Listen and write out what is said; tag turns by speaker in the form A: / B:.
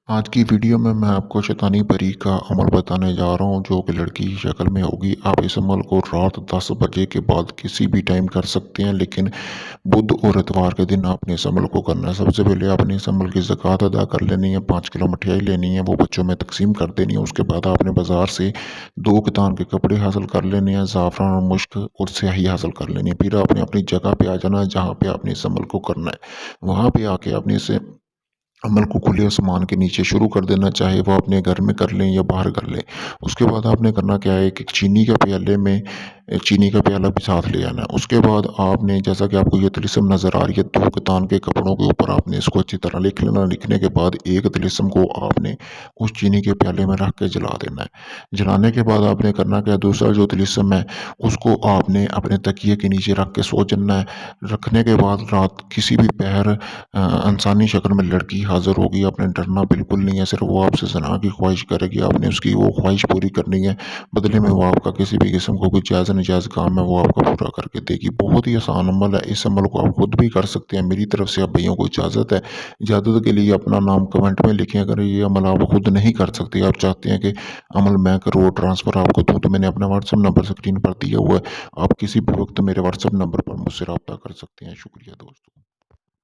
A: आज की वीडियो में मैं आपको शैतानी परी का अमल बताने जा रहा हूँ जो कि लड़की की शक्ल में होगी। आप इस अमल को रात 10 बजे के बाद किसी भी टाइम कर सकते हैं, लेकिन बुध और इतवार के दिन आपने इस अमल को करना है। सबसे पहले आपने इस अमल की ज़कात अदा कर लेनी है, 5 किलो मठियाई लेनी है, वो बच्चों में तकसीम कर देनी है। उसके बाद आपने बाज़ार से 2 कितान के कपड़े हासिल कर लेने हैं, ज़ाफ़रान और मुश्क और स्याही हासिल कर लेनी है। फिर आपने अपनी जगह पे आ जाना है जहाँ पे आपने इस अमल को करना है। वहाँ पे आके आपने इसे अमल को खुले आसमान के नीचे शुरू कर देना, चाहे वो अपने घर में कर लें या बाहर कर लें। उसके बाद आपने करना क्या है कि चीनी के प्याले में चीनी का प्याला भी साथ ले आना है। उसके बाद आपने, जैसा कि आपको ये तिलिस्म नज़र आ रही है, 2 कितान के कपड़ों के ऊपर आपने इसको अच्छी तरह लिख लेना। लिखने के बाद एक तिलिस्म को आपने उस चीनी के प्याले में रख के जला देना है। जलाने के बाद आपने करना क्या है, दूसरा जो तिलिस्म है उसको आपने अपने तकिए के नीचे रख के सो जाना है। रखने के बाद रात किसी भी पहर इंसानी शक्ल में लड़की हाज़िर होगी। आपने डरना बिल्कुल नहीं है, सिर्फ़ वो आपसे ज़िना की ख्वाहिश करेगी, आपने उसकी वो ख्वाहिश पूरी करनी है। बदले में वो आपका किसी भी किस्म का कोई जायज़ नाजायज़ काम है वो आपका पूरा करके देगी। बहुत ही आसान अमल है, इस अमल को आप खुद भी कर सकते हैं। मेरी तरफ से आप भइयों को इजाज़त है। इजाज़त के लिए अपना नाम कमेंट में लिखें। अगर ये अमल आप खुद नहीं कर सकते, आप चाहते हैं कि अमल मैं करूँ और ट्रांसफ़र आपको दूँ, तो मैंने अपना व्हाट्सएप नंबर स्क्रीन पर दिया हुआ है। आप किसी भी वक्त मेरे व्हाट्सएप नंबर पर मुझसे रब्ता कर सकते हैं। शुक्रिया दोस्तों।